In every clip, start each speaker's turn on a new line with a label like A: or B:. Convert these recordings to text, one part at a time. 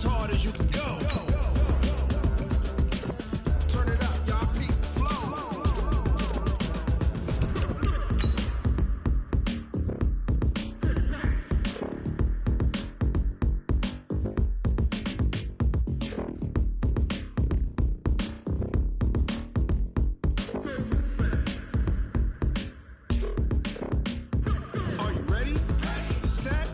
A: as hard as you can go. Turn it up, y'all. Peak flow. Are you ready? Set.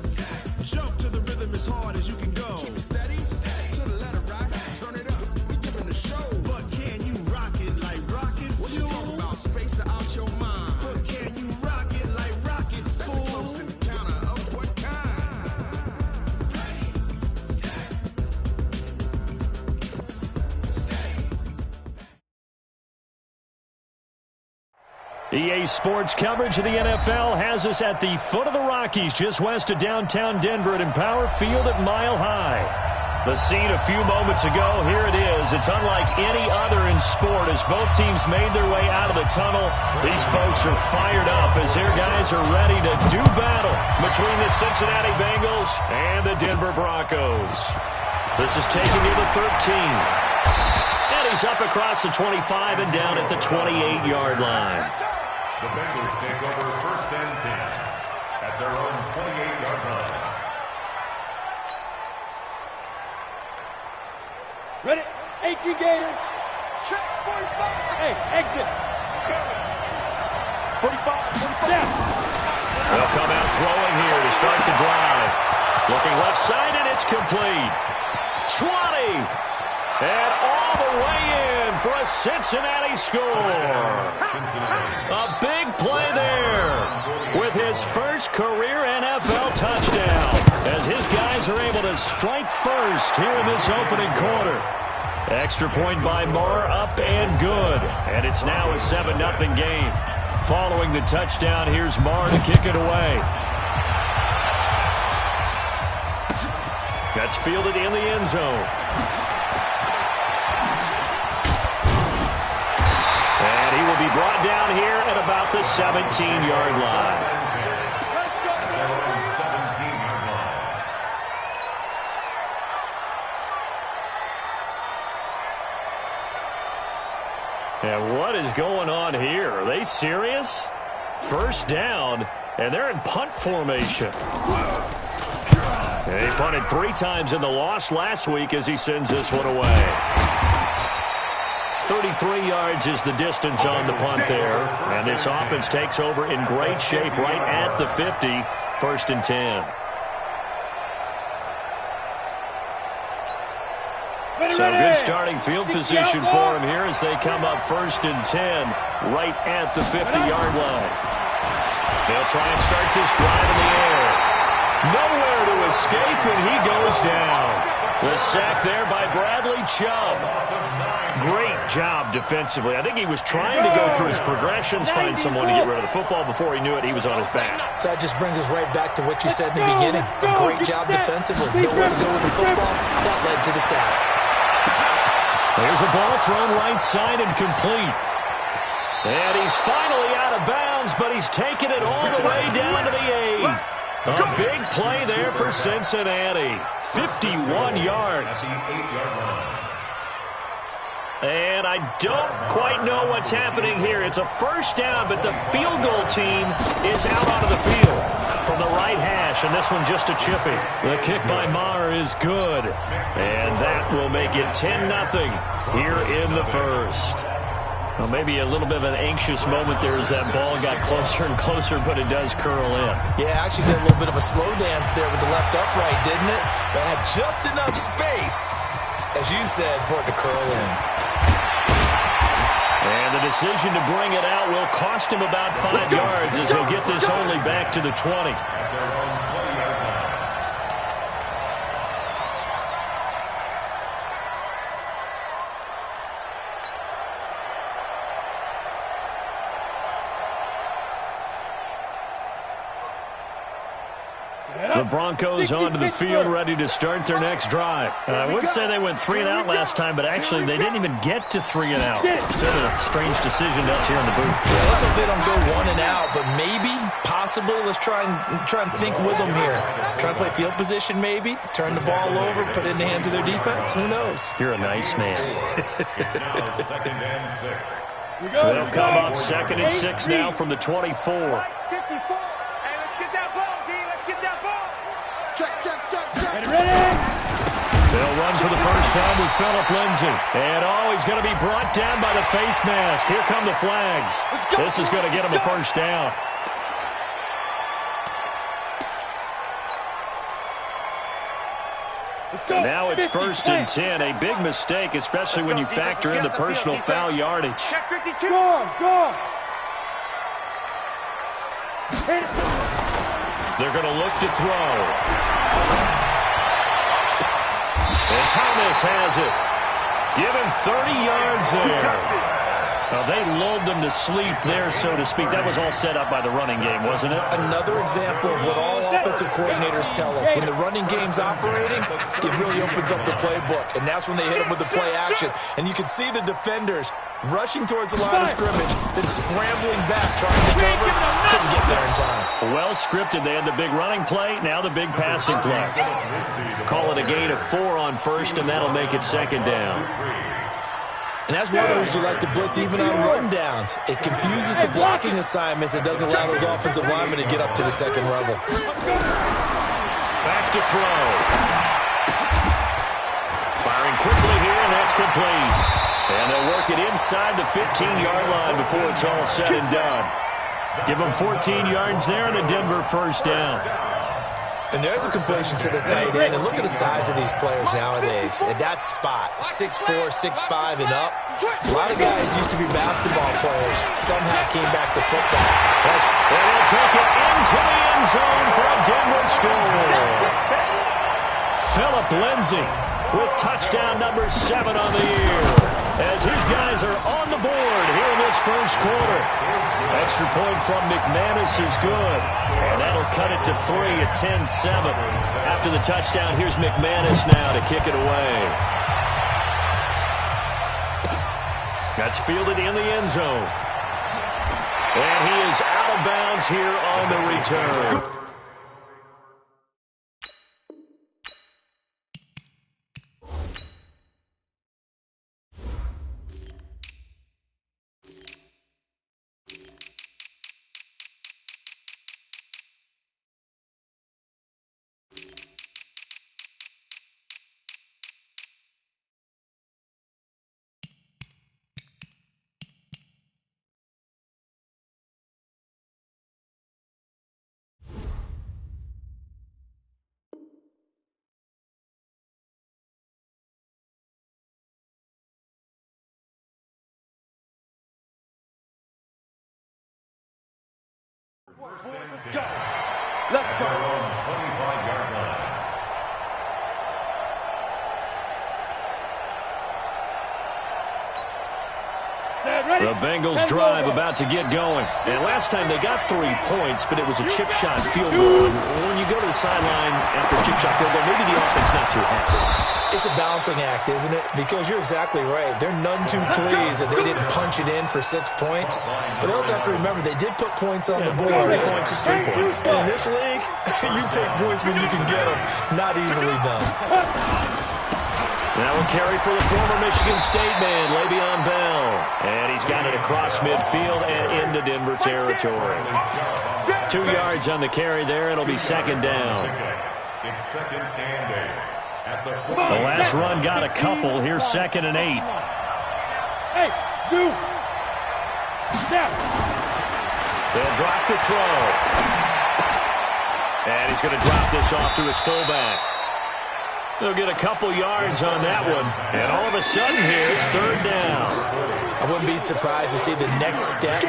A: Jump to the rhythm as hard as you can go. Keep it steady. To the letter right. Turn it up. We giving the show. But can you rock it like rocket fuel? What you talking about? Space out your mind. But can you rock it like rockets, fool? That's a close encounter of what kind? Ready, set,
B: EA Sports coverage of the NFL has us at the foot of the Rockies, just west of downtown Denver at Empower Field at Mile High. The scene a few moments ago, here it is. It's unlike any other in sport as both teams made their way out of the tunnel. These folks are fired up as their guys are ready to do battle between the Cincinnati Bengals and the Denver Broncos. This is taken to the 13. And he's up across the 25 and down at the 28-yard line.
C: The Bengals take over 1st and 10 at their own 28-yard line.
D: Ready? 18 Gator. Check 45. Hey, exit. 45. Down.
B: They'll come out throwing here to start the drive. Looking left side, and it's complete. 20. And all the way in for a Cincinnati score. A big play there with his first career NFL touchdown as his guys are able to strike first here in this opening quarter. Extra point by Moore, up and good. And it's now a 7-0 game. Following the touchdown, here's Moore to kick it away. That's fielded in the end zone. And he will be brought down here at about the 17-yard line. And what is going on here? Are they serious? First down, and they're in punt formation. And he punted 3 times in the loss last week as he sends this one away. 33 yards is the distance on the punt there. And this offense takes over in great shape right at the 50. 1st and 10. So good starting field position for him here as they come up 1st and 10 right at the 50-yard line. They'll try and start this drive in the air. Nowhere to escape, and he goes down. The sack there by Bradley Chubb. Great job defensively. I think he was trying to go through his progressions, find someone to get rid of the football. Before he knew it, he was on his back.
E: So that just brings us right back to what you said in the beginning. A great job defensively. Nowhere to go with the football. That led to the sack.
B: There's a ball thrown right side and complete. And he's finally out of bounds, but he's taken it all the way down to the 8. A big play there for Cincinnati. 51 yards. And I don't quite know what's happening here. It's a first down, but the field goal team is out onto the field from the right hash, and this one just a chippy. The kick by Maher is good, and that will make it 10-0 here in the first. Well, maybe a little bit of an anxious moment there as that ball got closer and closer, but it does curl in.
E: Yeah, actually did a little bit of a slow dance there with the left upright, didn't it? But had just enough space, as you said, for it to curl in.
B: And the decision to bring it out will cost him about 5 yards as he'll get this only back to the 20. The Broncos onto the field, ready to start their next drive. I would say they went 3 and out last time, but actually they didn't even get to 3 and out. Still a strange decision to us here in the booth.
E: Yeah, let's hope they don't go 1 and out, but maybe, possibly, let's try and think with them here. Try and play field position, maybe. Turn the ball over, put it in the hands of their defense. Who knows?
B: You're a nice man.
C: It's now 2nd and 6.
B: They'll come up 2nd and 6 now from the 24. They'll run for the first time with Philip Lindsay. And he's going to be brought down by the face mask. Here come the flags. This is going to get him a first down. And now it's 1st and 10. A big mistake, especially when you factor in the personal foul yardage.
D: Go.
B: They're going to look to throw. And Thomas has it. Give him 30 yards there. They lulled them to sleep there, so to speak. That was all set up by the running game, wasn't it?
E: Another example of what all offensive coordinators tell us. When the running game's operating, it really opens up the playbook. And that's when they hit them with the play action. And you can see the defenders rushing towards the line of scrimmage, then scrambling back, trying to cover. Couldn't get there in time.
B: Well scripted. They had the big running play, now the big passing play. Call it a gain of 4 on first, and that'll make it 2nd down.
E: And that's one of the reasons you like to blitz even on run downs. It confuses the blocking assignments. It doesn't allow those offensive linemen to get up to the second level.
B: Back to throw. Firing quickly here, and that's complete. And they'll work it inside the 15-yard line before it's all said and done. Give them 14 yards there and a Denver first down.
E: And there's a completion to the tight end. And look at the size of these players nowadays. At that spot, 6'4", 6'5", and up. A lot of guys used to be basketball players. Somehow came back to football.
B: And they'll take it into the end zone for a Denver score. Philip Lindsay with touchdown number 7 on the year. As his guys are on the board here in this first quarter. Extra point from McManus is good. And that'll cut it to 3 at 10-7. After the touchdown, here's McManus now to kick it away. That's fielded in the end zone. And he is out of bounds here on the return.
D: Let's go. Let's go.
C: 25-yard line.
B: The Bengals drive about to get going. And last time they got 3 points, but it was a chip shot field goal. And when you go to the sideline after a chip shot field goal, maybe the offense not too happy.
E: It's a balancing act, isn't it? Because you're exactly right. They're none too pleased that they didn't punch it in for 6 points. But they also have to remember they did put points on the board.
B: 3 points is 3 points.
E: And in this league, you take points when you can get them. Not easily done.
B: Now a carry for the former Michigan State man, Le'Veon Bell. And he's got it across midfield and into Denver territory. 2 yards on the carry there. It'll be 2nd down.
C: It's 2nd and 8. At the
B: The last run got a couple. Here's 2nd and 8.
D: Hey, Zoo. Step.
B: They'll drop to throw. And he's going to drop this off to his fullback. They'll get a couple yards on that one. And all of a sudden here, it's 3rd down.
E: I wouldn't be surprised to see the next step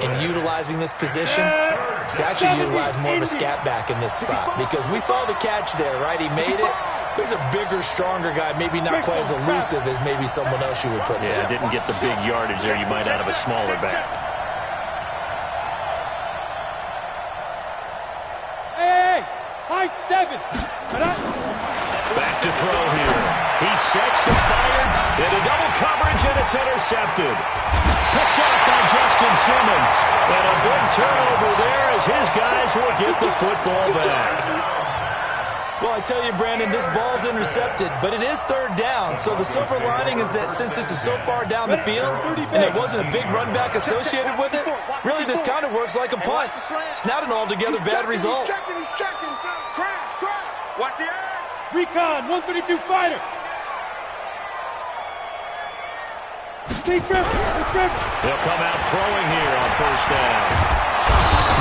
E: in utilizing this position. It's to actually utilize more of a scat back in this spot. Because we saw the catch there, right? He made it. He's a bigger, stronger guy. Maybe not quite as elusive as maybe someone else you would put there.
B: Yeah, didn't get the big yardage there you might out of a smaller back.
D: Hey, by 7.
B: Back to throw here. He sets to fire into double coverage, and it's intercepted. Picked up by Justin Simmons. And a big turnover there as his guys will get the football back.
E: Well, I tell you, Brandon, this ball's intercepted, but it is third down. So the silver lining is that since this is so far down the field and there wasn't a big run back associated with it, really this kind of works like a punt. It's not an altogether bad result.
A: He's checking. Crash. Watch the edge.
D: Recon, 132 fighter.
B: He'll come out throwing here on first down.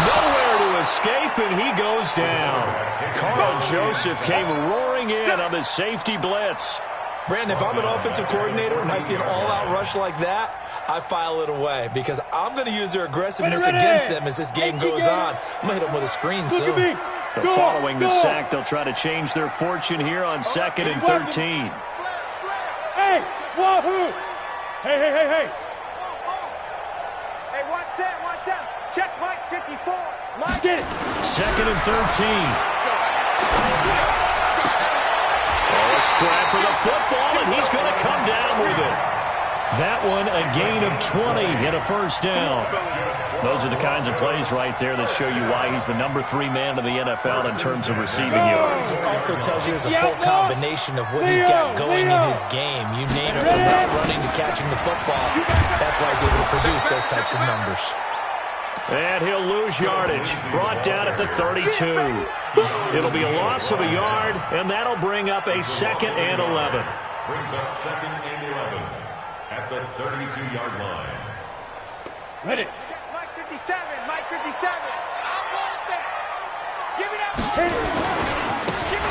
B: Nowhere to escape, and he goes down. Carl Joseph came roaring in on the safety blitz.
E: Brandon, if I'm an offensive coordinator and I see an all-out rush like that, I file it away because I'm going to use their aggressiveness against them as this game goes on. I'm going to hit them with a screen soon.
B: Following the sack, they'll try to change their fortune here on 2nd and 13.
D: Hey, wahoo! Hey.
F: Hey, one set. Check Mike 54. Mike.
D: Get it.
B: 2nd and 13. Oh, a scrap for the football, and he's going to come down with it. That one, a gain of 20 and a first down. Those are the kinds of plays right there that show you why he's the number 3 man in the NFL in terms of receiving yards.
E: It also tells you there's a full combination of what he's got going in his game. You name it, from route running to catching the football. That's why he's able to produce those types of numbers.
B: And he'll lose yardage. Brought down at the 32. It'll be a loss of a yard, and that'll bring up a 2nd and 11.
C: Brings up 2nd and 11 at the 32-yard line.
D: Ready.
F: Check Mike 57. Mike 57. I want that. Give it up.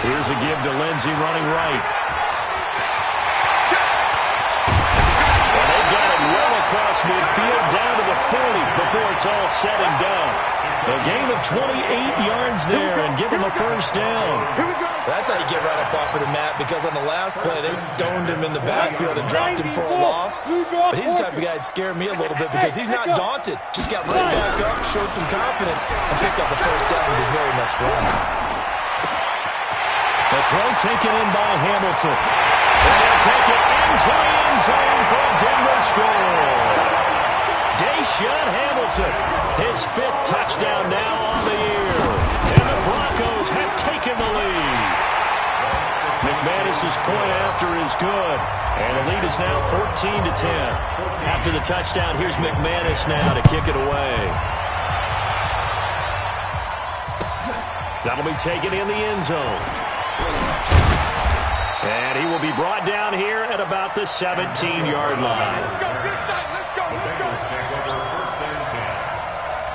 B: Here's a give to Lindsey running right. And they got it well across midfield down to the 40 before it's all said and done. A gain of 28 yards there and give him a first down.
E: That's how you get right up off of the mat, because on the last play, they stoned him in the backfield and dropped him for a loss. But he's the type of guy that scared me a little bit because he's not daunted. Just got right back up, showed some confidence, and picked up a first down with his very next run.
B: The throw taken in by Hamilton. And they'll take it into the end zone for a Denver score. Deshaun Hamilton, his 5th touchdown now on the year. And the Broncos have taken the lead. McManus's point after is good. And the lead is now 14-10. After the touchdown, here's McManus now to kick it away. That'll be taken in the end zone. And he will be brought down here at about the 17-yard line.
C: The Bengals take over 1st and 10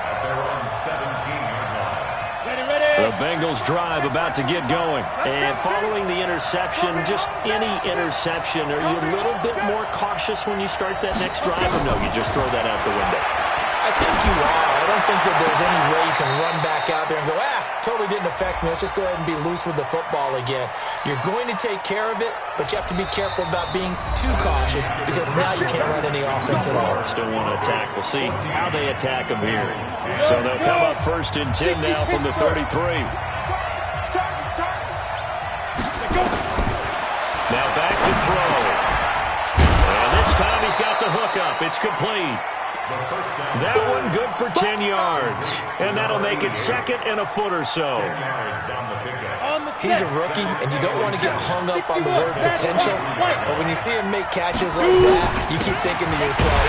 C: at their own 17-yard line.
D: Ready.
B: The Bengals drive about to get going. And following the interception, just any interception, are you a little bit more cautious when you start that next drive, or no, you just throw that out the window?
E: I think you are. I don't think that there's any way you can run back out there and go, totally didn't affect me. Let's just go ahead and be loose with the football again. You're going to take care of it, but you have to be careful about being too cautious because now you can't run any offense at all.
B: Still want to attack. We'll see how they attack them here. So they'll come up 1st and 10 now from the 33. Now back to throw. And this time he's got the hook up. It's complete. That one good for 10 yards. And that'll make it 2nd and a foot or so.
E: He's a rookie, and you don't want to get hung up on the word potential. But when you see him make catches like that, you keep thinking to yourself,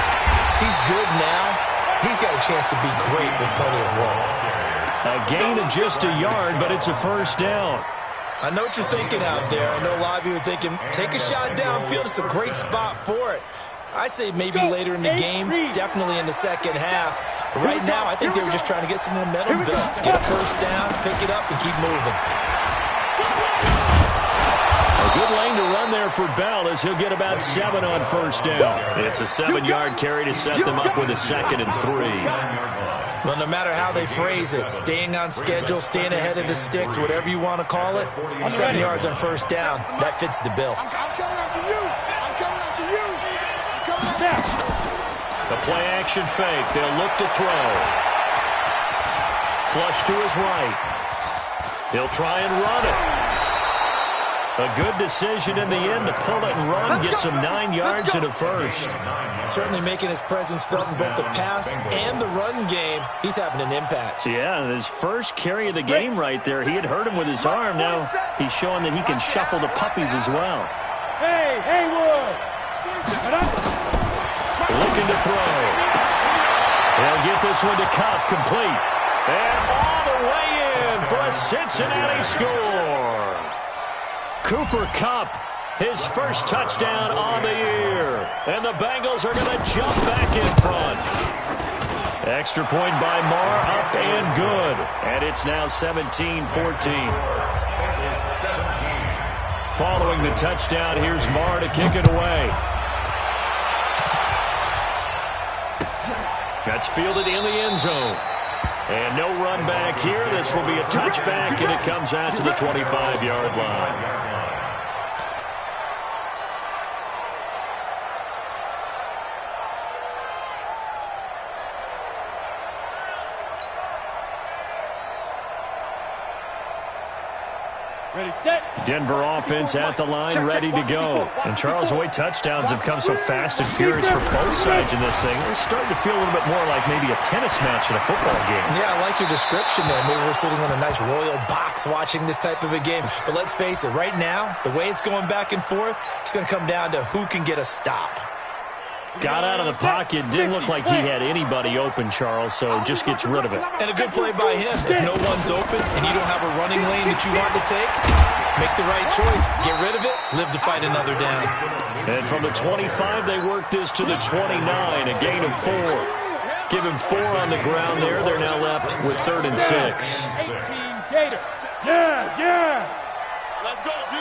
E: he's good now. He's got a chance to be great with plenty of work.
B: A gain of just a yard, but it's a first down.
E: I know what you're thinking out there. I know a lot of you are thinking, take a shot downfield. It's a great spot for it. I'd say maybe later in the game, definitely in the second half. But right now, I think they were just trying to get some momentum built. Get a first down, pick it up, and keep moving.
B: A good lane to run there for Bell as he'll get about 7 on first down. It's a 7-yard carry to set them up with a 2nd and 3.
E: Well, no matter how they phrase it, staying on schedule, staying ahead of the sticks, whatever you want to call it, 7 yards on first down, that fits the bill.
A: I'm coming after you. I'm coming after you.
B: The play action fake. They'll look to throw. Flush to his right. He'll try and run it. A good decision in the end to pull it and run, get some 9 yards and a first.
E: Certainly making his presence felt in both the pass and the run game. He's having an impact.
B: Yeah, his first carry of the game right there. He had hurt him with his arm. Now he's showing that he can shuffle the puppies as well.
D: Hey, Haywood!
B: Looking to throw. He'll get this one to Cup, complete. And all the way in for a Cincinnati score. Cooper Kupp, his first touchdown on the year. And the Bengals are going to jump back in front. Extra point by Marr, up and good. And it's now 17-14. Following the touchdown, here's Marr to kick it away. That's fielded in the end zone. And no run back here. This will be a touchback, and it comes out to the 25-yard line.
D: Ready, set.
B: Denver offense at the line, ready to go. And Charles, the way touchdowns have come so fast and furious for both sides in this thing, it's starting to feel a little bit more like maybe a tennis match in a football game.
E: Yeah, I like your description there. Maybe we're sitting in a nice royal box watching this type of a game. But let's face it, right now, the way it's going back and forth, it's going to come down to who can get a stop.
B: Got out of the pocket. Didn't look like he had anybody open, Charles, so just gets rid of it.
E: And a good play by him. If no one's open and you don't have a running lane that you want to take, make the right choice. Get rid of it. Live to fight another down.
B: And from the 25, they work this to the 29, a gain of 4. Give him 4 on the ground there. They're now left with 3rd and 6.
D: 18 Gators. Yes, yes.
F: Let's go, G.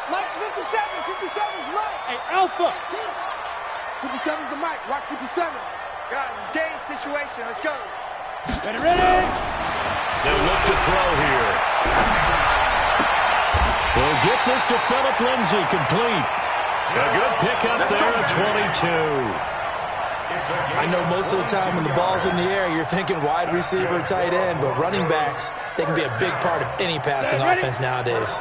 F: Mike's 57. 57's Mike.
D: Hey, Alpha.
F: 57's the Mike. Rock 57. Guys, it's game situation. Let's go.
D: Ready, ready.
B: They'll look to throw here. We'll get this to Phillip Lindsay, complete. A good pickup there at 22.
E: I know most of the time when the ball's in the air, you're thinking wide receiver, tight end, but running backs, they can be a big part of any passing offense nowadays.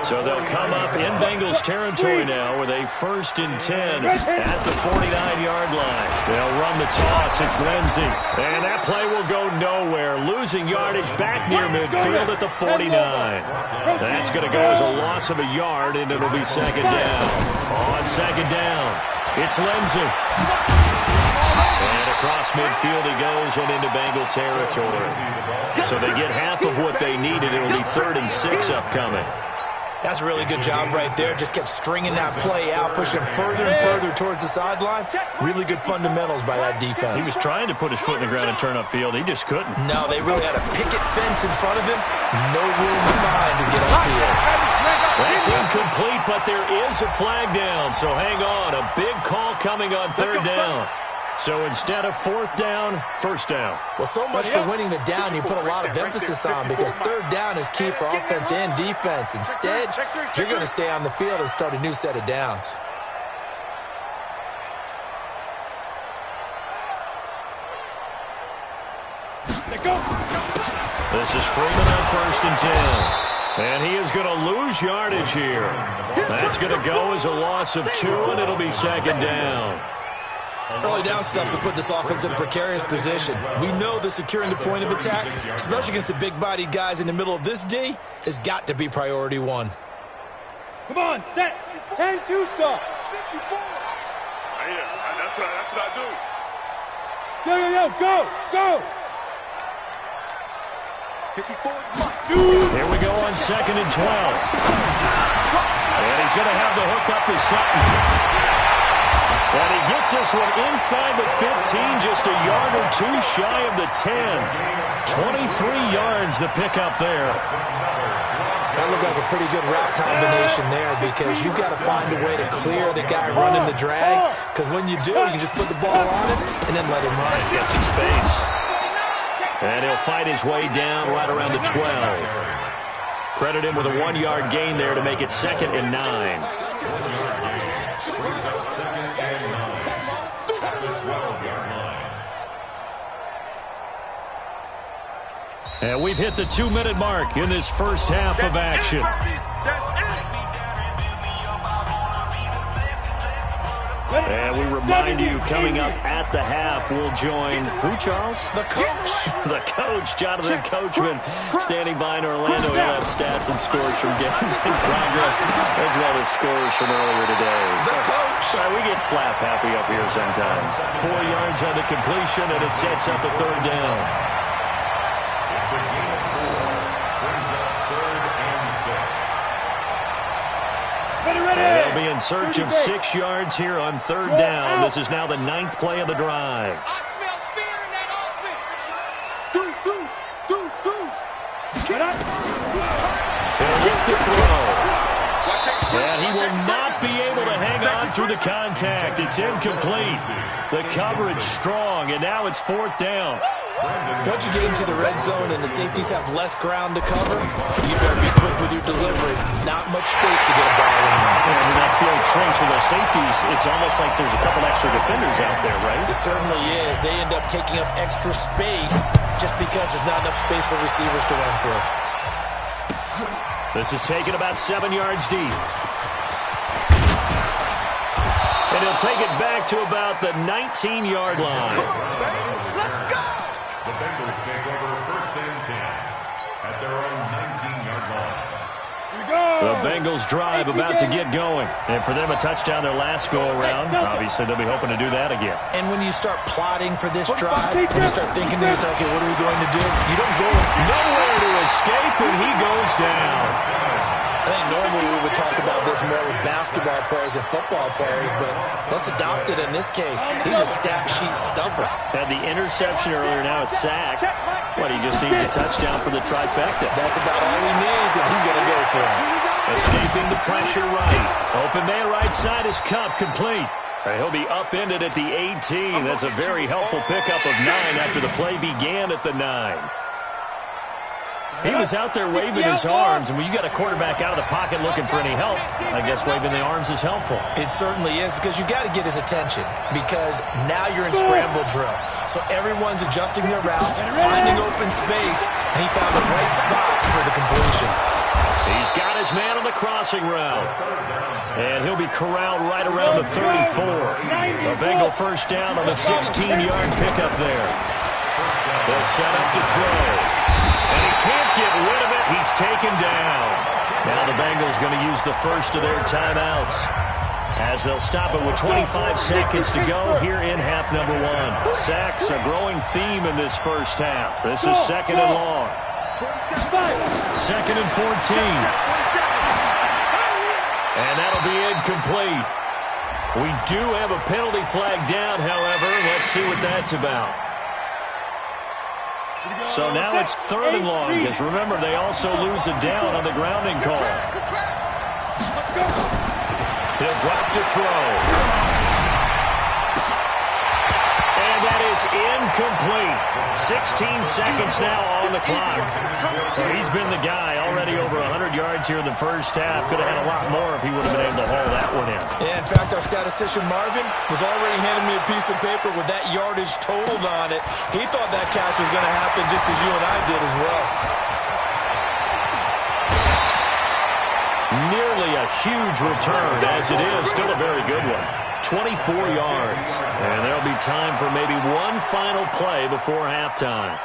B: So they'll come up in Bengals territory now with a 1st and 10 at the 49-yard line. They'll run the toss. It's Lindsay. And that play will go nowhere. Losing yardage back near midfield at the 49. That's going to go as a loss of a yard, and it'll be 2nd down. On 2nd down, it's Lindsay. And across midfield he goes and into Bengal territory. So they get half of what they needed. It'll be 3rd and 6 upcoming.
E: That's a really good job right there. Just kept stringing that play out, pushing him further and further towards the sideline. Really good fundamentals by that defense.
B: He was trying to put his foot in the ground and turn upfield. He just couldn't.
E: No, they really had a picket fence in front of him. No room to find to get upfield.
B: That's incomplete, but there is a flag down. So hang on. A big call coming on 3rd down. So instead of 4th down, 1st down.
E: Well, so much for winning the down you put a lot of emphasis on, because 3rd down is key for offense and defense. Instead, you're going to stay on the field and start a new set of downs.
B: This is Freeman on 1st and 10. And he is going to lose yardage here. That's going to go as a loss of 2, and it'll be 2nd down.
E: Early down stuff to put this offense in a precarious position. We know that securing the point of attack, especially against the big-bodied guys in the middle of this D, has got to be priority 1.
D: Come on, set. 10-2, sir. 54.
C: Yeah, that's what I do.
D: Yo, go, go.
F: 54.
B: Here we go on 2nd and 12. And he's going to have the hook up to Sutton. And he gets this one inside the 15, just a yard or 2 shy of the 10. 23 yards the pickup there.
E: That looked like a pretty good route combination there, because you've got to find a way to clear the guy running the drag, because when you do, you can just put the ball on him and then let him run.
B: Get some space. And he'll fight his way down right around the 12. Credit him with a 1-yard gain there to make it 2nd and 9. And we've hit the 2-minute mark in this first half of action. And we remind you, coming up at the half, we'll join who, Charles?
E: The coach.
B: The coach, Jonathan Coachman, standing by in Orlando. He'll have stats and scores from games in progress, as well as scores from earlier today.
E: The coach.
B: We get slap happy up here sometimes. 4 yards on the completion, and it sets up a third down.
C: It's a gain of 4. Brings up 3rd and 6.
B: They'll be in search of 6 yards here on 3rd down. This is now the 9th play of the drive.
F: I smell fear in that offense. Deuce.
B: He'll look to throw. And he will not be able to hang on through the contact. It's incomplete. The coverage strong, and now it's 4th down.
E: Once you get into the red zone and the safeties have less ground to cover, you better be quick with your delivery. Not much space to get a ball in there.
B: And when that field shrinks for those safeties, it's almost like there's a couple extra defenders out there, right?
E: It certainly is. They end up taking up extra space just because there's not enough space for receivers to run through.
B: This is taken about 7 yards deep. And he'll take it back to about the 19-yard line.
F: Let's go.
C: The Bengals take over 1st and 10 at their own 19-yard line.
B: The Bengals drive about to get going. And for them, a touchdown their last go-around. Obviously, they'll be hoping to do that again.
E: And when you start plotting for this drive, when you start thinking to yourself, okay, what are we going to do? You don't go
B: Nowhere to escape, and he goes down.
E: I think normally we would talk about this more with basketball players and football players, but let's adopt it in this case. He's a stat sheet stuffer.
B: Had the interception earlier, now a sack. What, he just needs a touchdown for the trifecta.
E: That's about all he needs, and he's going to go for it.
B: Escaping the pressure right. Open man right side is Cup complete. He'll be upended at the 18. That's a very helpful pickup of 9 after the play began at the 9. He was out there waving his arms, and when you got a quarterback out of the pocket looking for any help, I guess waving the arms is helpful.
E: It certainly is, because you got to get his attention, because now you're in scramble drill. So everyone's adjusting their routes, finding open space, and he found the right spot for the completion.
B: He's got his man on the crossing route. And he'll be corralled right around the 34. A Bengal first down on the 16-yard pickup there. They'll set up to throw. And he can't get rid of it. He's taken down. Now the Bengals going to use the first of their timeouts, as they'll stop it with 25 seconds to go here in half number 1. Sacks a growing theme in this first half. This is 2nd and long. 2nd and 14. And that'll be incomplete. We do have a penalty flag down, however. Let's see what that's about. So now it's 3rd and long, because remember, they also lose a down on the grounding call. He'll drop to throw. And that is incomplete. 16 seconds now on the clock. He's been the guy, already over 100 yards here in the first half. Could have had a lot more if he would have been able to haul that one in.
E: Yeah, in fact, our statistician Marvin was already handing me a piece of paper with that yardage totaled on it. He thought that catch was going to happen just as you and I did as well.
B: Nearly a huge return, as it is. Still a very good one. 24 yards. And there'll be time for maybe one final play before halftime.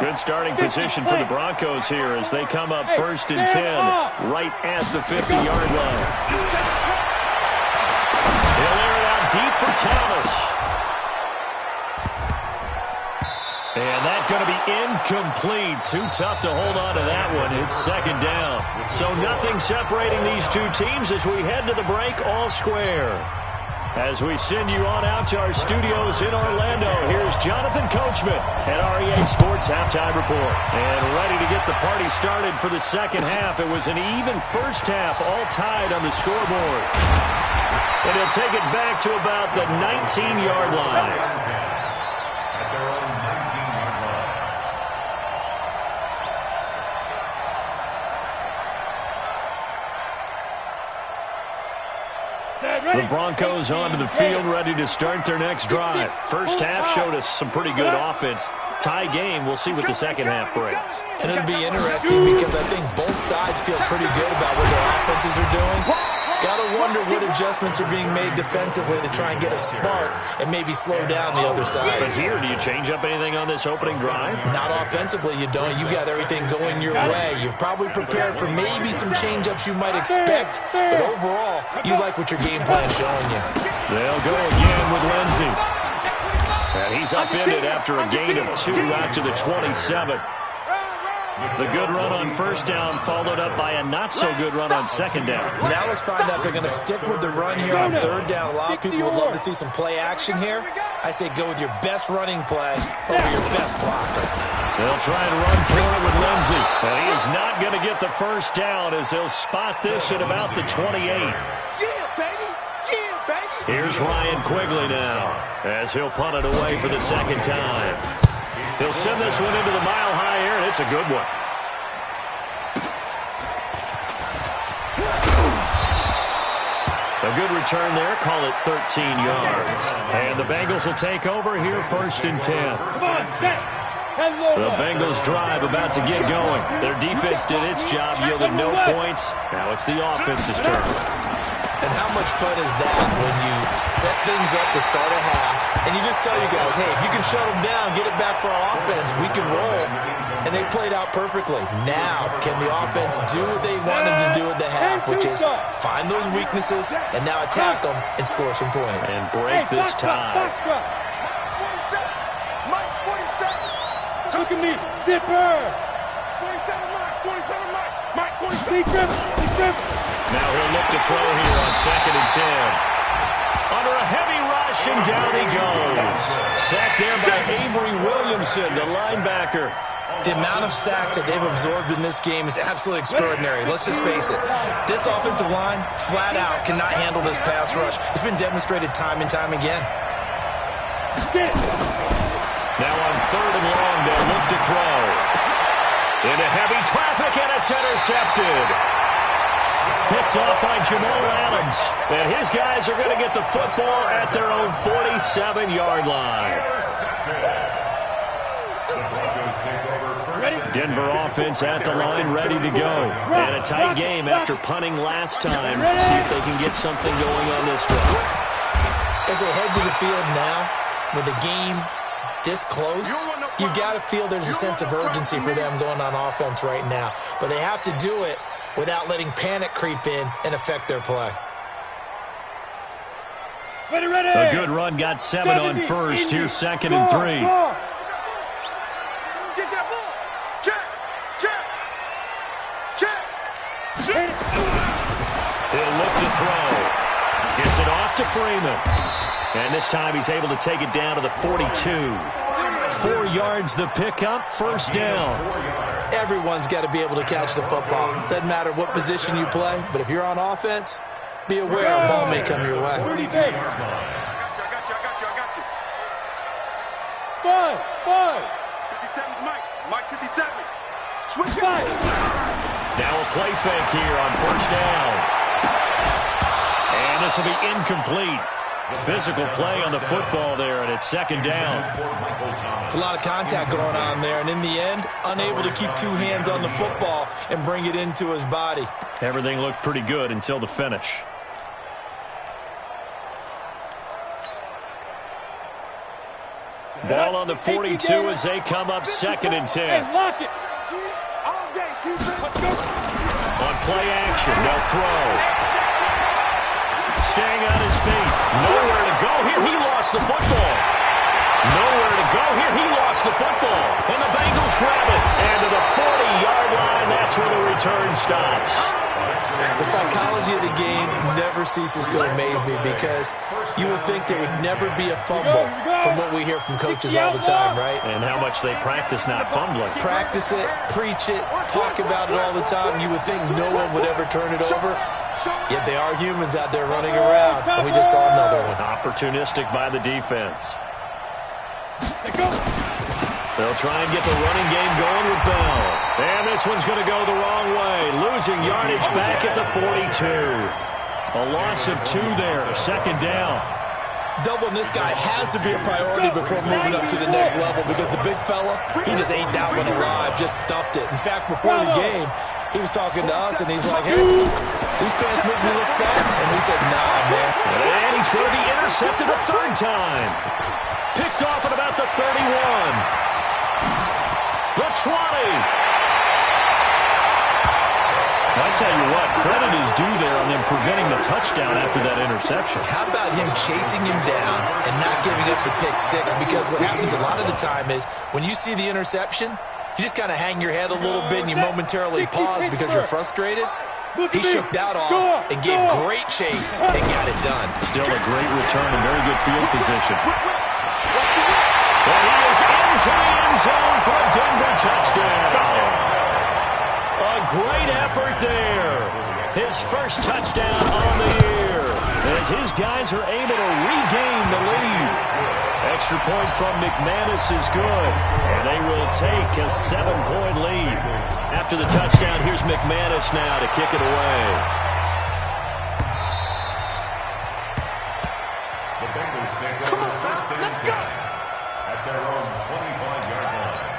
B: Good starting position for the Broncos here as they come up 1st and 10, right at the 50-yard line. He'll air it out deep for Thomas. And that's going to be incomplete. Too tough to hold on to that one. It's 2nd down. So nothing separating these two teams as we head to the break, all square. As we send you on out to our studios in Orlando, here's Jonathan Coachman at REA Sports Halftime Report. And ready to get the party started for the second half. It was an even first half, all tied on the scoreboard. And he'll take it back to about the 19-yard line.
C: At their own 19-yard line.
B: The Broncos onto the field, ready to start their next drive. First half showed us some pretty good offense. Tie game. We'll see what the second half brings.
E: And it'll be interesting because I think both sides feel pretty good about what their offenses are doing. Gotta wonder what adjustments are being made defensively to try and get a spark and maybe slow down the other side.
B: But here, do you change up anything on this opening drive?
E: Not offensively, you don't. You got everything going your way. You've probably prepared for maybe some change-ups you might expect, but overall, you like what your game plan's showing you.
B: They'll go again with Lindsey. And he's upended after a gain of 2 out to the 27. The good run on first down followed up by a not-so-good run on second down.
E: Now let's find out if they're going to stick with the run here on third down. A lot of people would love to see some play action here. I say go with your best running play over your best blocker.
B: They'll try and run for it with Lindsey. And he is not going to get the first down as they'll spot this at about the 28. Here's Ryan Quigley now as he'll punt it away for the second time. He'll send this one into the mile-high air, and it's a good one. A good return there. Call it 13 yards. And the Bengals will take over here, 1st and 10.
D: Come on, set.
B: The Bengals drive about to get going. Their defense did its job, yielded no points. Now it's the offense's turn.
E: And how much fun is that when you set things up to start a half, and you just tell you guys, hey, if you can shut them down, get it back for our offense, we can roll. And they played out perfectly. Now, can the offense do what they wanted to do at the half, which is find those weaknesses and now attack them and score some points.
B: And break this tie.
D: Look at me, zipper.
F: 47 Mike, 47.
D: Big grip.
B: Now he'll look to throw here on 2nd and 10. Under a heavy rush, and down he goes. Sacked there by Avery Williamson, the linebacker.
E: The amount of sacks that they've absorbed in this game is absolutely extraordinary. Let's just face it. This offensive line, flat out, cannot handle this pass rush. It's been demonstrated time and time again.
B: Now on 3rd and long, they'll look to throw. Into heavy traffic, and it's intercepted. Picked off by Jamal Adams. And his guys are going to get the football at their own 47-yard line. Denver offense at the line, ready to go. And a tight game after punting last time. See if they can get something going on this drive.
E: As they head to the field now, with the game this close, you got to feel there's a sense of urgency for them going on offense right now. But they have to do it without letting panic creep in and affect their play.
D: Ready.
B: A good run, got 7 on first. Here's 2nd and 3.
F: Get that ball. Check.
B: He'll look to throw. Gets it off to Freeman. And this time he's able to take it down to the 42. 4 yards the pickup, 1st down.
E: Everyone's got to be able to catch the football. Doesn't matter what position you play, but if you're on offense, be aware a ball may come your way.
D: 30 pace.
F: I got you.
D: 5.
F: 57's Mike 57.
D: Switch 5.
B: Now a play fake here on 1st down. And this will be incomplete. Physical play on the football there, and it's 2nd down.
E: It's a lot of contact going on there, and in the end, unable to keep 2 hands on the football and bring it into his body.
B: Everything looked pretty good until the finish. Ball on the 42 as they come up 2nd and 10.
D: Hey, lock it.
F: All day, defense.
B: On play action, they'll throw. Staying on his feet. Nowhere to go here. He lost the football. Nowhere to go here. He lost the football. And the Bengals grab it. And to the 40-yard line, that's where the return stops.
E: The psychology of the game never ceases to amaze me because you would think there would never be a fumble from what we hear from coaches all the time, right?
B: And how much they practice not fumbling.
E: Practice it, preach it, talk about it all the time. You would think no one would ever turn it over. Yet they are humans out there running around, and we just saw another one.
B: Opportunistic by the defense. They'll try and get the running game going with Bell. And this one's going to go the wrong way. Losing yardage back at the 42. A loss of 2 there, 2nd down.
E: Doubling this guy has to be a priority before moving up to the next level because the big fella, he just ate that one alive, just stuffed it. In fact, before the game, he was talking to us, and he's like, hey, these pants make me look fat. And we said, nah, man.
B: And he's going to be intercepted a third time. Picked off at about the 31. The 20. I tell you what, credit is due there on them preventing the touchdown after that interception.
E: How about him chasing him down and not giving up the pick six? Because what happens a lot of the time is when you see the interception, you just kind of hang your head a little bit and you momentarily pause because you're frustrated. He shook that off and gave great chase and got it done.
B: Still a great return and very good field position. And he is into the end zone for a Denver touchdown. A great effort there. His first touchdown on the year. As his guys are able to regain the lead. Extra point from McManus is good. And they will take a 7-point lead. After the touchdown, here's McManus now to kick it away.
C: The Bengals take over first and 10 at their own 25-yard line.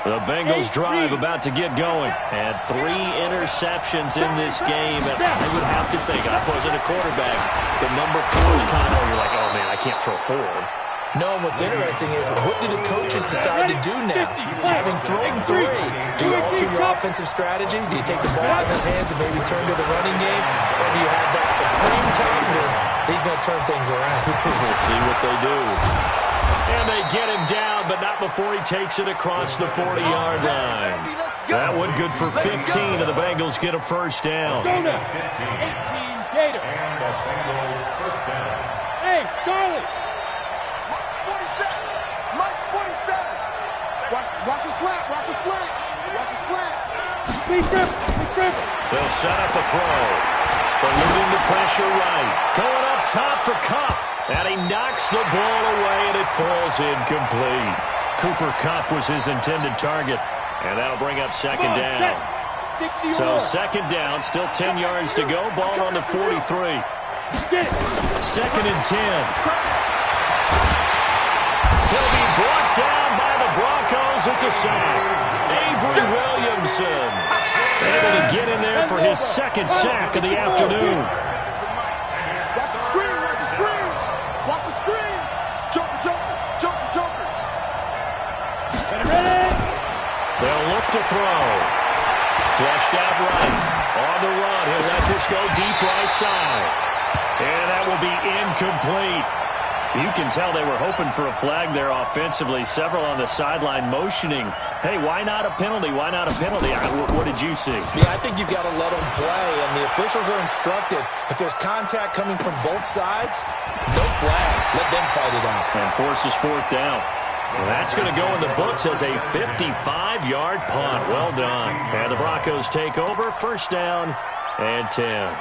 B: The Bengals drive about to get going. And 3 interceptions in this game. And I would have to think, I wasn't a quarterback, but number 4 is kind of, you're like, oh man, I can't throw 4.
E: No, and what's interesting is what do the coaches decide to do now? Having thrown 3, do you alter your offensive strategy? Do you take the ball out of his hands and maybe turn to the running game? Or do you have that supreme confidence that he's going to turn things around?
B: We'll see what they do. And they get him down, but not before he takes it across the 40-yard line. That one good for 15, and the Bengals get a first down.
D: 18 Gator.
C: And the Bengals first down.
D: Hey, Charlie.
F: Mike's 47. Watch a slant. Watch a slant. Watch a slant.
D: Big grip.
B: They'll set up a throw. Eluding the pressure right. Going up top for Kupp. And he knocks the ball away, and it falls incomplete. Cooper Kupp was his intended target. And that'll bring up second down. So second down, still 10 yards to go. Ball on the 43. Second and 10. He'll be brought down by the Broncos. It's a sack. Avery Williamson able to get in there for his second sack of the afternoon.
F: Watch the screen. Watch the screen. Watch the screen. Joker.
D: Ready?
B: They'll look to throw. Flushed out right. On the run. He'll let this go deep right side. And that will be incomplete. You can tell they were hoping for a flag there offensively. Several on the sideline motioning. Hey, why not a penalty? Why not a penalty? What did you see?
E: Yeah, I think you've got to let them play, and the officials are instructed. If there's contact coming from both sides, no flag. Let them fight it out.
B: And forces fourth down. Well, that's going to go in the books as a 55-yard punt. Well done. And the Broncos take over. First down and 10.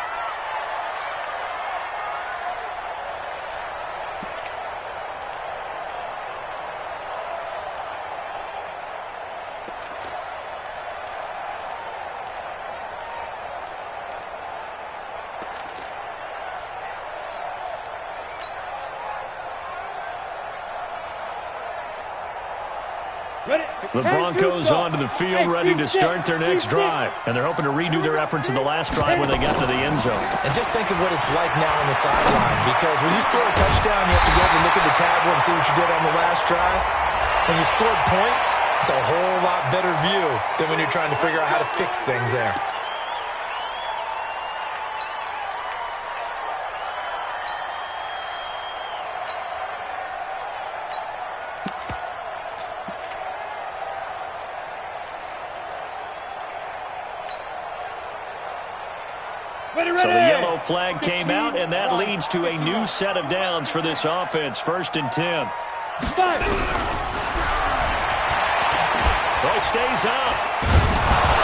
B: The Broncos onto the field, ready to start their next drive. And they're hoping to redo their efforts in the last drive when they got to the end zone.
E: And just think of what it's like now on the sideline. Because when you score a touchdown, you have to go over and look at the tablet and see what you did on the last drive. When you scored points, it's a whole lot better view than when you're trying to figure out how to fix things there.
B: So the yellow flag came out, and that leads to a new set of downs for this offense. First and 10. Well, stays up.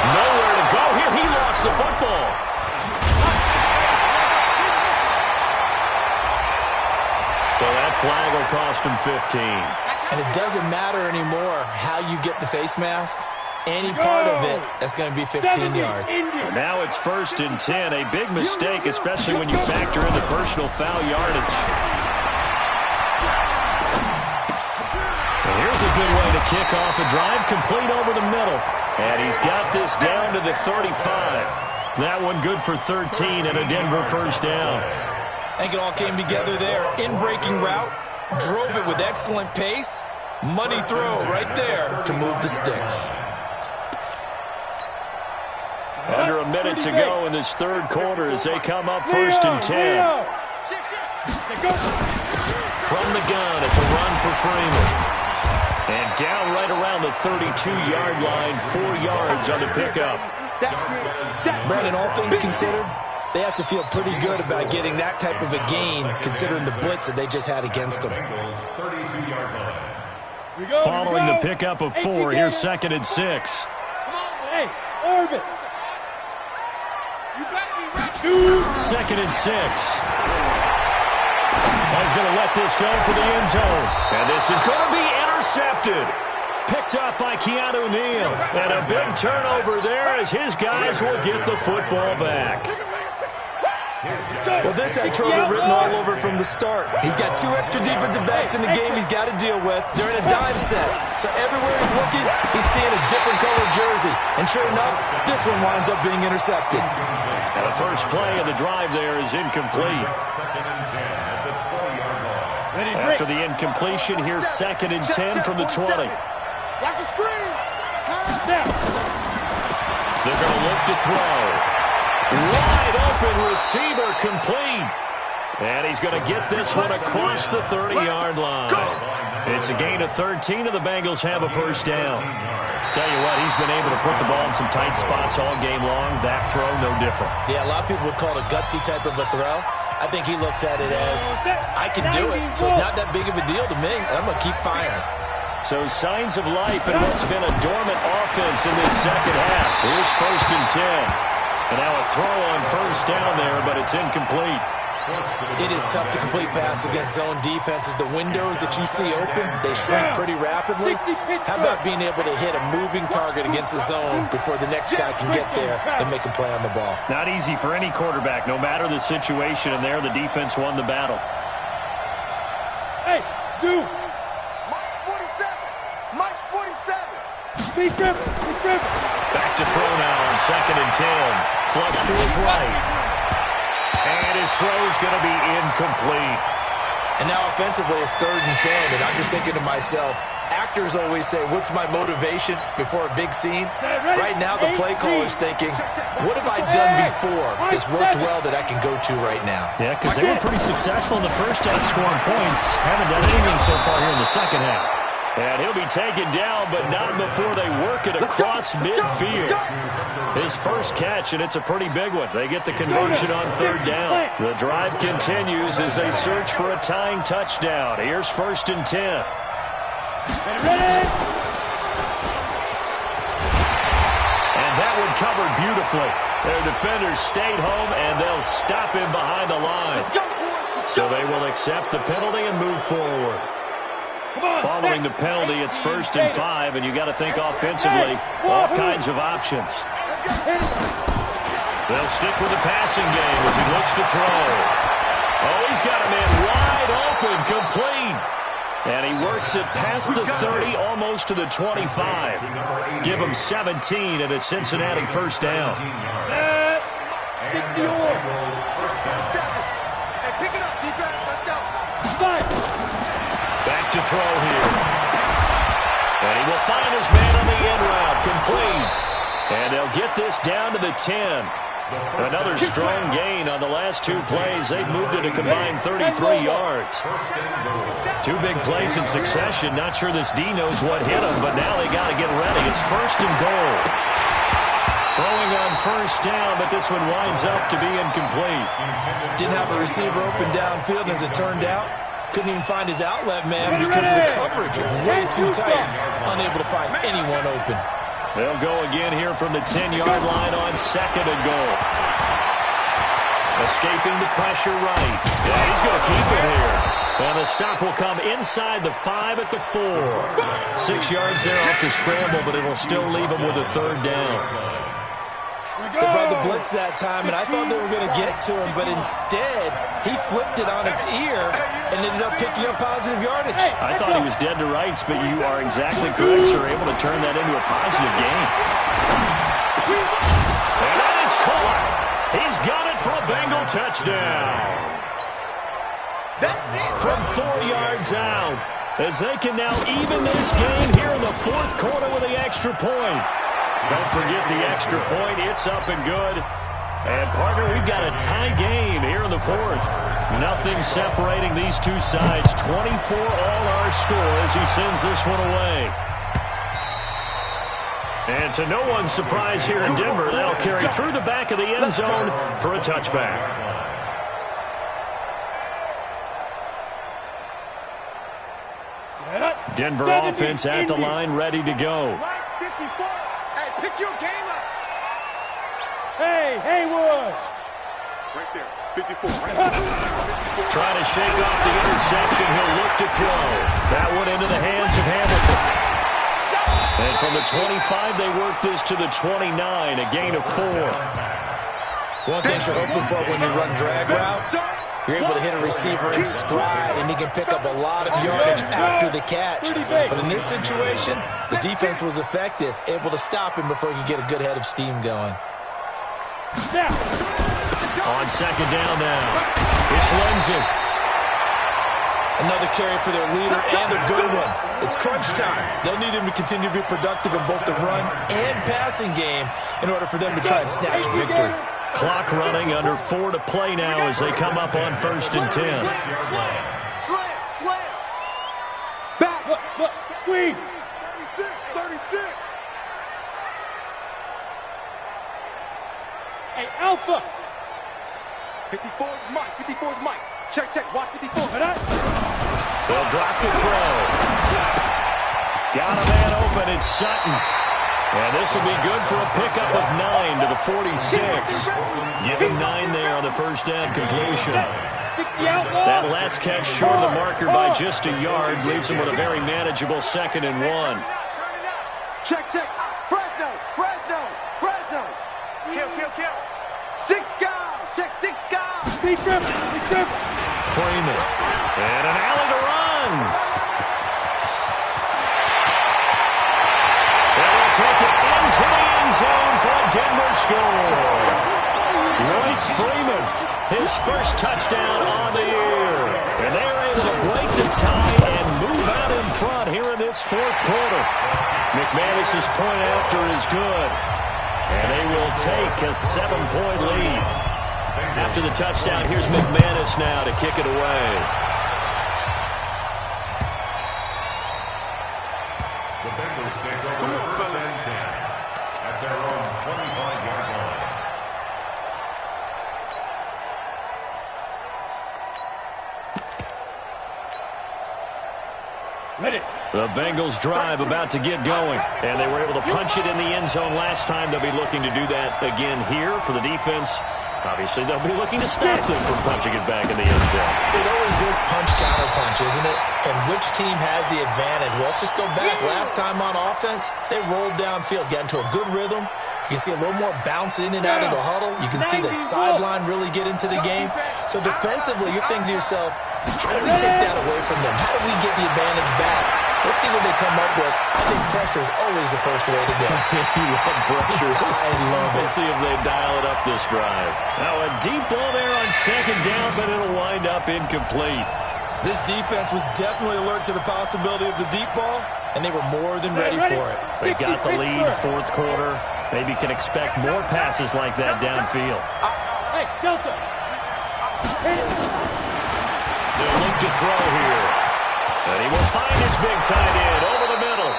B: Nowhere to go here. He lost the football. So that flag will cost him 15.
E: And it doesn't matter anymore how you get the face mask. any part of it, that's going to be 15 yards.
B: Now it's 1st and 10. A big mistake, especially when you factor in the personal foul yardage. And here's a good way to kick off a drive, complete over the middle. And he's got this down to the 35. That one good for 13 and a Denver first down.
E: I think it all came together there. In-breaking route, drove it with excellent pace. Money throw right there to move the sticks.
B: Under a minute to go in this third quarter as they come up 1st and 10. From the gun, it's a run for Freeman. And down right around the 32-yard line, 4 yards on the pickup.
E: Brandon, all things considered, they have to feel pretty good about getting that type of a gain, considering the blitz that they just had against them.
B: Following the pickup of 4, here's 2nd and 6.
D: Hey, Irvin.
B: 2nd and 6. He's going to let this go for the end zone. And this is going to be intercepted. Picked up by Keanu Neal. And a big turnover there as his guys will get the football back.
E: Well, this had trouble written all over from the start. He's got 2 extra defensive backs in the game he's got to deal with. They're in a dime set. So everywhere he's looking, he's seeing a different colored jersey. And sure enough, this one winds up being intercepted.
B: And the first play of the drive there is incomplete. After the incompletion, here's 2nd and 10 from the 20.
F: Watch the screen.
B: They're going to look to throw. Wide open receiver complete. And he's going to get this one across the 30-yard line. It's a gain of 13, and the Bengals have a first down. Tell you what, he's been able to put the ball in some tight spots all game long. That throw, no different.
E: Yeah, a lot of people would call it a gutsy type of a throw. I think he looks at it as, I can do it, so it's not that big of a deal to me, and I'm going to keep firing.
B: So signs of life in what's been a dormant offense in this second half. Here's 1st and 10. And now a throw on first down there, but it's incomplete.
E: It is tough to complete pass against zone defenses. The windows that you see open, they shrink pretty rapidly. How about being able to hit a moving target against a zone before the next guy can get there and make a play on the ball?
B: Not easy for any quarterback, no matter the situation, and there the defense won the battle.
D: Hey, Zoo.
F: March 47. March 47.
D: Be driven. Be driven.
B: Back to throw now on 2nd and 10. Flush to his right. And his throw's going to be incomplete.
E: And now offensively it's 3rd and 10, and I'm just thinking to myself, actors always say, what's my motivation before a big scene? Right now the play caller's thinking, what have I done before that's worked well that I can go to right now?
B: Yeah, because they were pretty successful in the first half scoring points. Haven't done anything so far here in the second half. And he'll be taken down, but not before they work it across midfield. His first catch, and it's a pretty big one. They get the conversion on 3rd down. The drive continues as they search for a tying touchdown. Here's 1st and 10.
D: Ready?
B: And that one covered beautifully. Their defenders stayed home, and they'll stop him behind the line. So they will accept the penalty and move forward. Following the penalty, it's 1st and 5, and you got to think offensively, all kinds of options. They'll stick with the passing game as he looks to throw. Oh, he's got a man wide open, complete. And he works it past the 30, almost to the 25. Give him 17 and a Cincinnati first down.
D: 60
F: Hey, pick it up, defense. Let's go.
B: Back to throw here. And he will find his man on the end route, complete. And they'll get this down to the 10. Another strong gain on the last 2 plays. They've moved it a combined 33 yards. 2 big plays in succession. Not sure this D knows what hit him, but now they got to get ready. It's 1st and goal. Throwing on first down, but this one winds up to be incomplete.
E: Didn't have a receiver open downfield, and as it turned out, couldn't even find his outlet man because of the coverage. It was way too tight. Unable to find anyone open.
B: They'll go again here from the 10-yard line on 2nd and goal. Escaping the pressure right. Yeah, he's going to keep it here. And the stop will come inside the 5 at the 4. 6 yards there off the scramble, but it'll still leave them with a third down.
E: They brought the blitz that time, and I thought they were going to get to him, but instead, he flipped it on its ear and ended up picking up positive yardage.
B: I thought he was dead to rights, but you are exactly correct, sir. Able to turn that into a positive gain. And that is caught. He's got it for a Bengal touchdown.
F: That's it.
B: From 4 yards out, as they can now even this game here in the fourth quarter with the extra point. Don't forget the extra point. It's up and good. And, partner, we've got a tie game here in the fourth. Nothing separating these two sides. 24 all our score as he sends this one away. And to no one's surprise here in Denver, they'll carry through the back of the end zone for a touchback. Denver offense at the line, ready to go.
F: Hey, pick your game up.
D: Hey, Haywood.
F: Right there, 54.
B: Trying to shake off the interception. He'll look to throw. That one into the hands of Hamilton. And from the 25, they work this to the 29, a gain of 4.
E: One thing you're hoping for when you run drag routes, you're able to hit a receiver in stride, and he can pick up a lot of yardage after the catch. But in this situation, the defense was effective, able to stop him before he could get a good head of steam going.
B: On second down now, it's Lindsay.
E: Another carry for their leader and a good one. It's crunch time. They'll need him to continue to be productive in both the run and passing game in order for them to try and snatch victory.
B: Clock running, under 4 to play now as they come up on 1st and 10.
F: Slam.
D: Back, look, squeeze.
F: 36.
D: Hey, Alpha.
F: 54 is Mike. Check, watch 54.
B: They'll drop the throw. Got a man open, it's Sutton. And this will be good for a pickup of 9 to the 46. Give him 9 there on the first down completion. That last catch short of the marker by just a yard leaves him with a very manageable 2nd and 1.
F: Check. Fresno. Kill. 6 guys. Check 6 guys.
D: Be trip.
B: Freeman. And an alley to run. And they'll take it into the end zone for a Denver score. Royce Freeman, his first touchdown on the year. And they're able to break the tie and move out in front here in this fourth quarter. McManus's point after is good. And they will take a 7-point lead. After the touchdown, here's McManus now to kick it away.
C: The Bengals take over 1st and 10 at their own 25-yard line.
D: Ready.
B: The Bengals drive about to get going, and they were able to punch it in the end zone last time. They'll be looking to do that again here for the defense. Obviously, they'll be looking to stop them from punching it back in the end zone.
E: It always is punch-counter-punch, isn't it? And which team has the advantage? Well, let's just go back. Last time on offense, they rolled downfield, got into a good rhythm. You can see a little more bounce in and out of the huddle. You can see the sideline really get into the game. So defensively, you're thinking to yourself, how do we take that away from them? How do we get the advantage back? Let's see what they come up with. I think pressure is always the first way to go.
B: You love pressure.
E: I love it.
B: We'll see if they dial it up this drive. Now a deep ball there on second down, but it'll wind up incomplete.
E: This defense was definitely alert to the possibility of the deep ball, and they were more than ready for it.
B: They got the lead, fourth quarter. Maybe can expect more passes like that downfield.
D: Hey, Delta.
B: They'll look to throw here. And he will find his big tight end over the middle.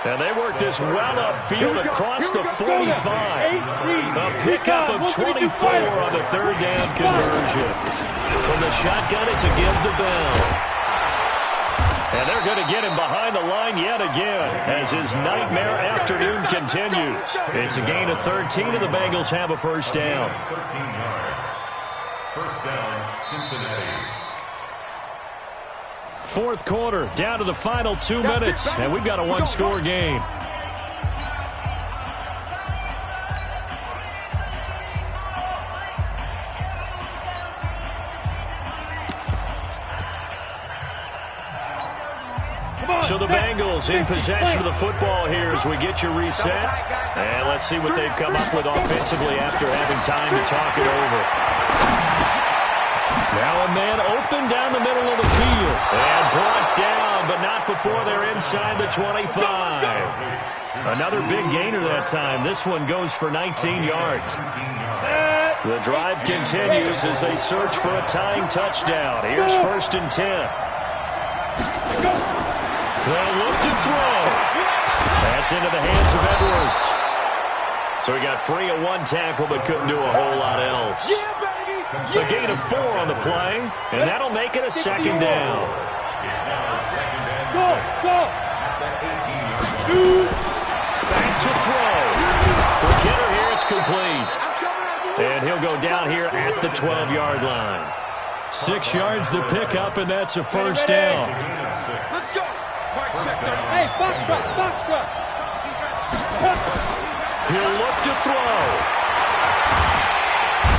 B: And they work this well upfield across the 45. A pickup of 24 on the third down conversion. From the shotgun, it's a give to Bell. And they're going to get him behind the line yet again as his nightmare afternoon continues. It's a gain of 13, and the Bengals have a first down.
C: 13 yards. First down, Cincinnati.
B: Fourth quarter, down to the final 2 minutes, and we've got a one-score game. So the Bengals in possession of the football here as we get you reset. And let's see what they've come up with offensively after having time to talk it over. Now a man open down the middle of the field. And brought down, but not before they're inside the 25. Another big gainer that time. This one goes for 19 yards. The drive continues as they search for a tying touchdown. Here's 1st and 10. They'll look to throw. That's into the hands of Edwards. So he got free of one tackle but couldn't do a whole lot else. A gain of 4 on the play, and that'll make it a 2nd down.
C: It's now 2nd and 6.
B: Back to throw. For Kidder here, it's complete. And he'll go down here at the 12-yard line. 6 yards to pick up, and that's a 1st down.
F: Let's go.
D: Hey, box truck.
B: He'll look to throw.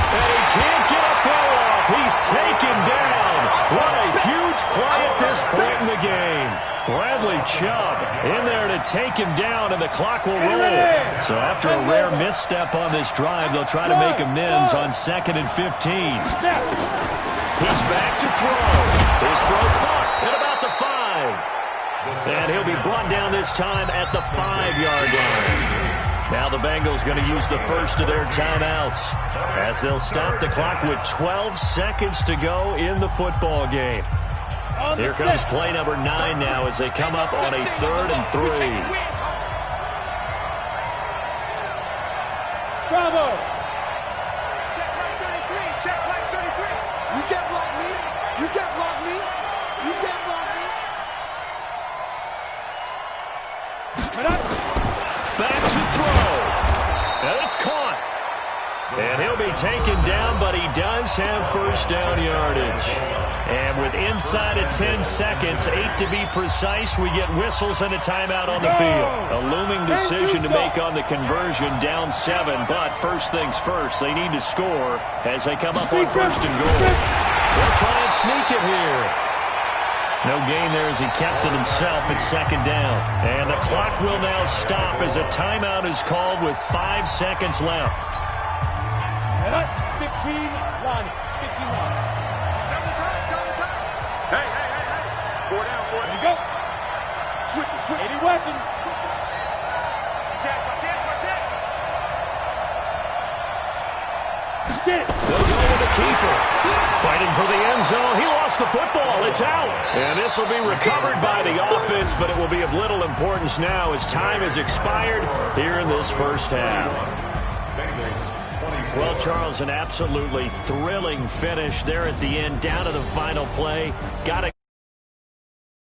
B: And he can't get a throw off. He's taken down. What a huge play at this point in the game. Bradley Chubb in there to take him down, and the clock will roll. So after a rare misstep on this drive, they'll try to make amends on 2nd and 15. He's back to throw. His throw caught at about the 5. And he'll be brought down this time at the 5-yard line. Now the Bengals going to use the first of their timeouts as they'll stop the clock with 12 seconds to go in the football game. Here comes play number 9 now as they come up on a 3rd and 3.
D: Bravo.
F: Check right 33. You can't block me. You can't block me. You can't block me.
B: Back to throw. And it's caught. And he'll be taken down, but he does have 1st down yardage. And with inside of 10 seconds, 8 to be precise, we get whistles and a timeout on the field. A looming decision to make on the conversion, down 7. But first things first, they need to score as they come up on 1st and goal. They'll try and sneak it here. No gain there as he kept it himself at 2nd down. And the clock will now stop as a timeout is called with 5 seconds left.
D: 15 line.
F: Hey. 4 down.
D: There you go. Switch. 80 weapon.
F: Watch it.
D: Get it.
B: They'll go with the keeper. Fighting for the end zone. He lost the football. It's out. And this will be recovered by the offense, but it will be of little importance now as time has expired here in this first half. Well, Charles, an absolutely thrilling finish there at the end, down to the final play. Got to